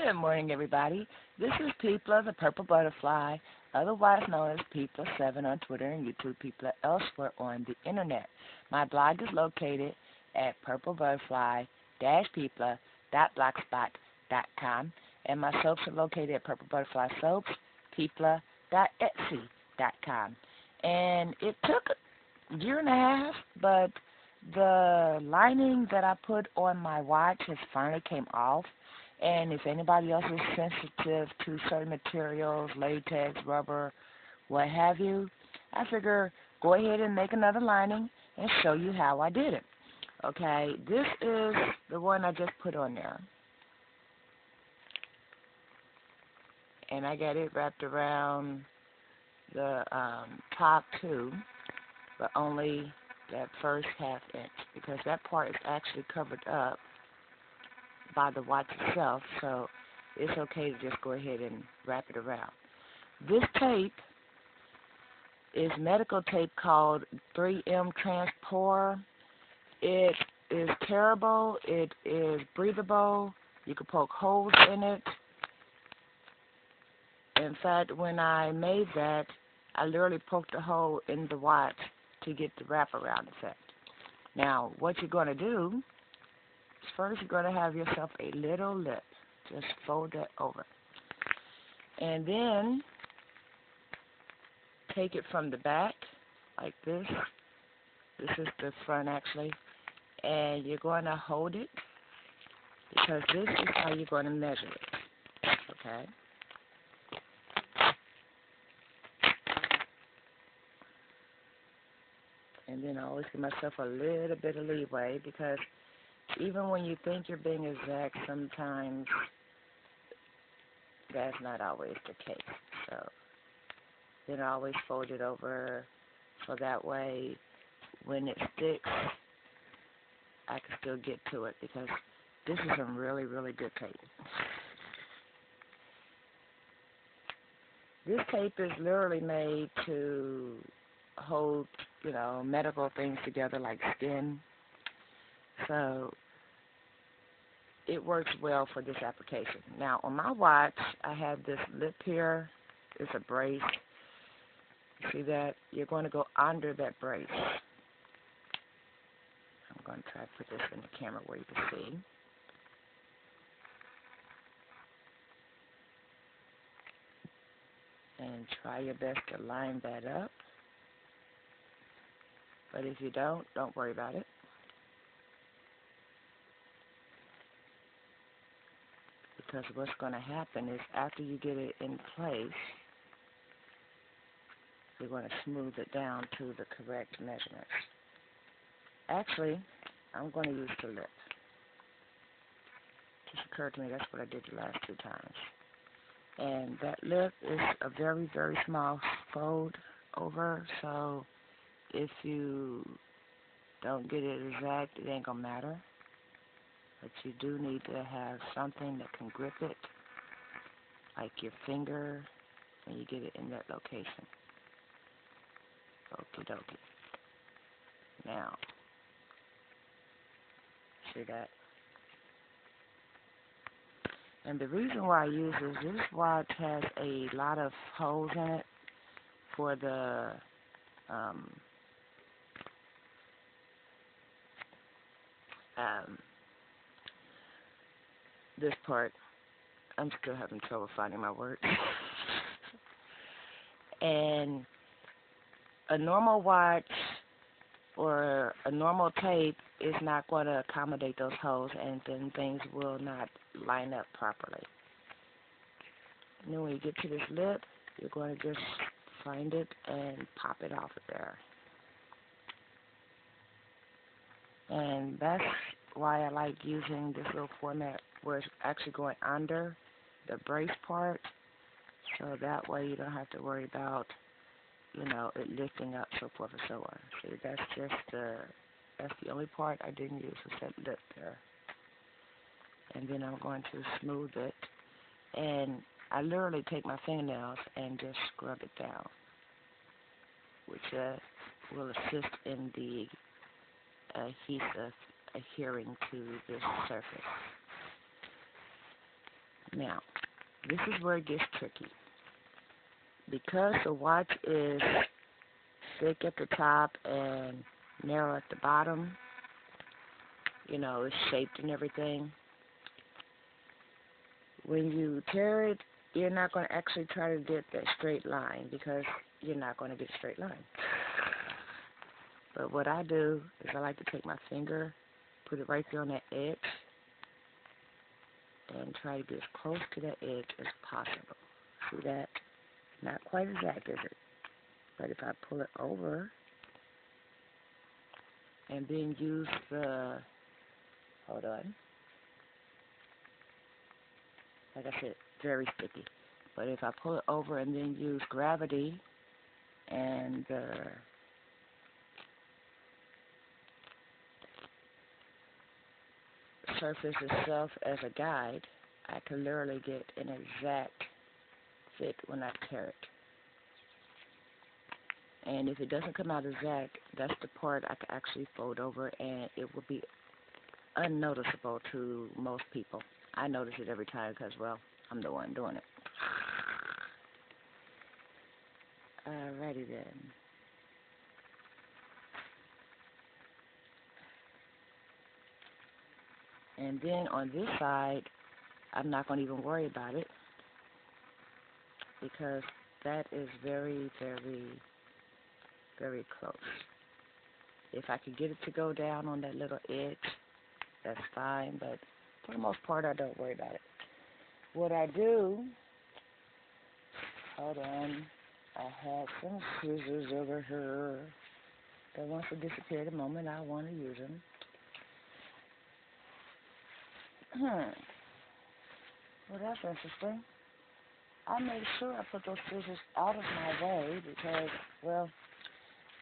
Good morning, everybody. This is Peepla, the Purple Butterfly, otherwise known as Peepla7 on Twitter and YouTube, Peepla elsewhere on the internet. My blog is located at purplebutterfly-peepla.blogspot.com, and my soaps are located at Purple Butterfly Soaps, peepla.etsy.com. And it took a year and a half, but the lining that I put on my watch has finally came off. And if anybody else is sensitive to certain materials, latex, rubber, what have you, I figure go ahead and make another lining and show you how I did it. Okay, this is the one I just put on there. And I got it wrapped around the top too, but only that first half inch because that part is actually covered up by the watch itself, so it's okay to just go ahead and wrap it around. This tape is medical tape called 3M Transport. It is tearable, it is breathable, you can poke holes in it. In fact, when I made that, I literally poked a hole in the watch to get the wraparound effect. Now, what you're going to do first, you're going to have yourself a little lip. Just fold that over. And then take it from the back, like this. This is the front, actually. And you're going to hold it, because this is how you're going to measure it. Okay? And then I always give myself a little bit of leeway, because even when you think you're being exact, sometimes that's not always the case. So then I always fold it over so that way when it sticks, I can still get to it, because this is some really, really good tape. This tape is literally made to hold, medical things together like skin. So it works well for this application. Now, on my watch, I have this lip here. It's a brace. See that? You're going to go under that brace. I'm going to try to put this in the camera where you can see. And try your best to line that up. But if you don't worry about it. Because what's going to happen is after you get it in place, you're going to smooth it down to the correct measurements. Actually, I'm going to use the lip. Just occurred to me that's what I did the last 2 times. And that lip is a very, very small fold over, so if you don't get it exact, it ain't going to matter. But you do need to have something that can grip it, like your finger, when you get it in that location. Okie dokie. Now, see that? And the reason why I use this watch has a lot of holes in it for the this part. I'm still having trouble finding my words. And a normal watch or a normal tape is not going to accommodate those holes, and then things will not line up properly. And then when you get to this lip, you're going to just find it and pop it off of there. And that's why I like using this little format where it's actually going under the brace part, so that way you don't have to worry about, it lifting up, so forth and so on. See, that's the only part I didn't use was that lip there. And then I'm going to smooth it, and I literally take my fingernails and just scrub it down, which will assist in the adhesive adhering to this surface. Now, this is where it gets tricky. Because the watch is thick at the top and narrow at the bottom, you know, it's shaped and everything. When you tear it, you're not going to actually try to get that straight line because you're not going to get a straight line. But what I do is I like to take my finger, put it right there on that edge, and try to get as close to that edge as possible. See that? Not quite exact, is it? But if I pull it over and then use the, hold on, like I said, very sticky. But if I pull it over and then use gravity and the surface itself as a guide, I can literally get an exact fit when I tear it. And if it doesn't come out exact, that's the part I can actually fold over and it will be unnoticeable to most people. I notice it every time because, well, I'm the one doing it. Alrighty then. And then on this side, I'm not going to even worry about it because that is very, very, very close. If I could get it to go down on that little edge, that's fine, but for the most part, I don't worry about it. What I do, hold on, I have some scissors over here that wants to disappear the moment I want to use them. Well, that's interesting. I made sure I put those scissors out of my way because, well,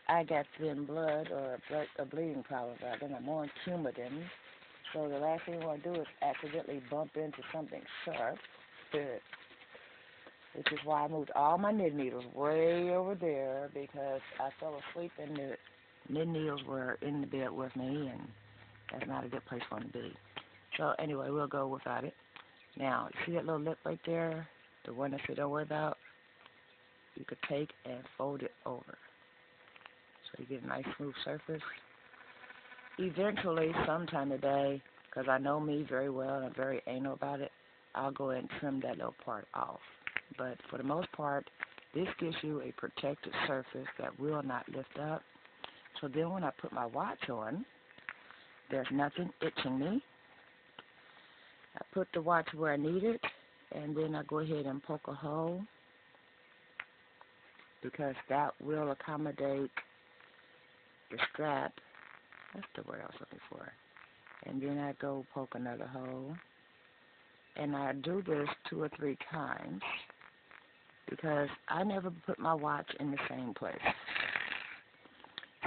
I got thin blood or a bleeding problem, rather, and I'm on Coumadin. So the last thing I want to do is accidentally bump into something sharp, which is why I moved all my knitting needles way over there because I fell asleep and the knitting needles were in the bed with me, and that's not a good place for them to be. So anyway, we'll go without it. Now, see that little lip right there? The one that I said don't worry about? You could take and fold it over. So you get a nice smooth surface. Eventually, sometime today, because I know me very well and I'm very anal about it, I'll go ahead and trim that little part off. But for the most part, this gives you a protected surface that will not lift up. So then when I put my watch on, there's nothing itching me. I put the watch where I need it, and then I go ahead and poke a hole because that will accommodate the strap. That's the word I was looking for. And then I go poke another hole. And I do this 2 or 3 times because I never put my watch in the same place.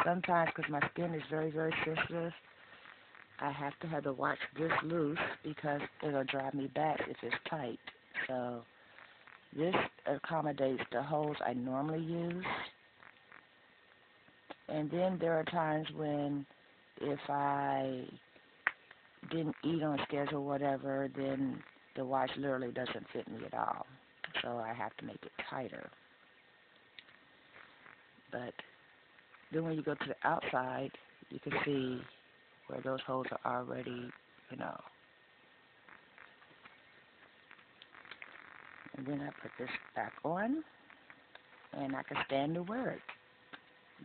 Sometimes, because my skin is very, very sensitive, I have to have the watch this loose because it'll drive me back if it's tight. So this accommodates the holes I normally use. And then there are times when if I didn't eat on schedule or whatever, then the watch literally doesn't fit me at all. So I have to make it tighter. But then when you go to the outside, you can see where those holes are already, you know. And then I put this back on, and I can stand to wear it.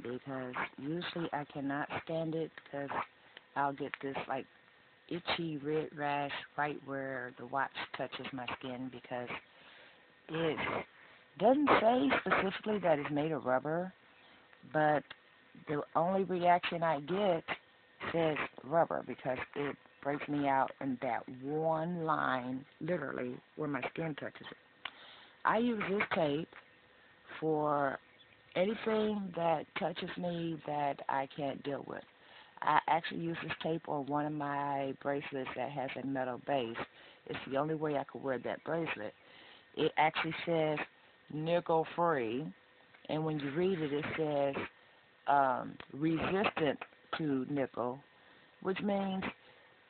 Because usually I cannot stand it because I'll get this like itchy red rash right where the watch touches my skin because it doesn't say specifically that it's made of rubber, but the only reaction I get says rubber because it breaks me out in that one line, literally, where my skin touches it. I use this tape for anything that touches me that I can't deal with. I actually use this tape on one of my bracelets that has a metal base. It's the only way I could wear that bracelet. It actually says nickel free, and when you read it, it says resistant to nickel, which means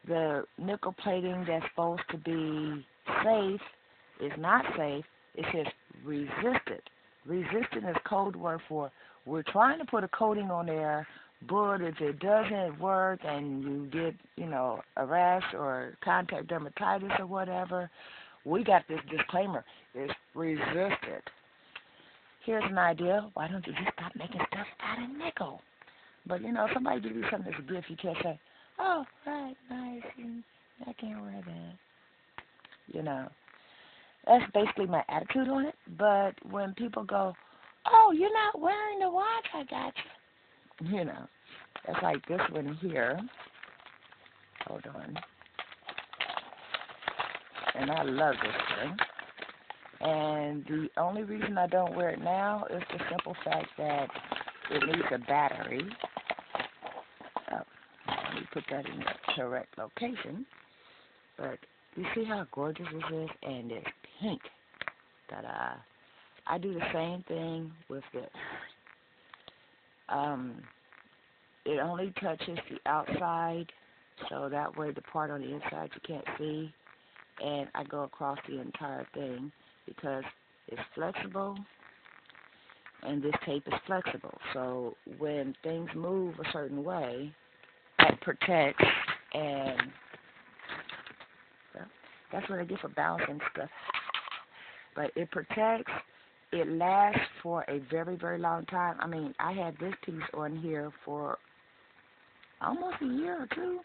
the nickel plating that's supposed to be safe It's not safe. It says resisted. Resistant is code word for we're trying to put a coating on there, but if it doesn't work and you get, a rash or contact dermatitis or whatever, we got this disclaimer. It's resisted. Here's an idea. Why don't you just stop making stuff out of nickel? But, somebody give you something that's a gift, you can't say, oh, right, nice, I can't wear that. That's basically my attitude on it. But when people go, oh, you're not wearing the watch, I got you. That's like this one here. Hold on. And I love this thing. And the only reason I don't wear it now is the simple fact that it needs a battery. Oh, let me put that in the correct location. But you see how gorgeous this is? And it's pink. Ta-da. I do the same thing with this. It only touches the outside, so that way the part on the inside you can't see. And I go across the entire thing because it's flexible, and this tape is flexible. So when things move a certain way, that protects, and that's what I get for balancing stuff. But it protects. It lasts for a very, very long time. I mean, I had this piece on here for almost a year or two.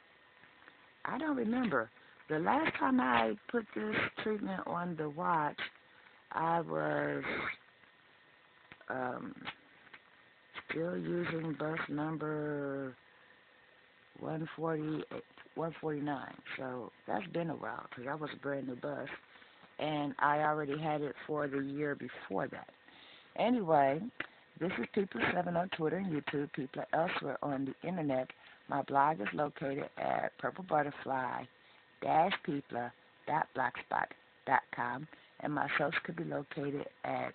I don't remember. The last time I put this treatment on the watch, I was still using bus number 149. So that's been a while because that was a brand new bus. And I already had it for the year before that. Anyway, this is People7 on Twitter and YouTube, People elsewhere on the internet. My blog is located at purplebutterfly-people.blogspot.com, and my soaps could be located at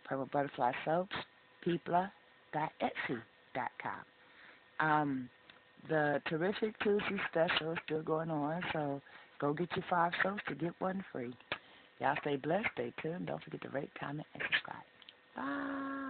Purple Butterfly Soaps, people.etsy.com. The Terrific Tuesday special is still going on, so go get your 5 soaps to get one free. Y'all stay blessed, stay tuned. Don't forget to rate, comment, and subscribe. Bye.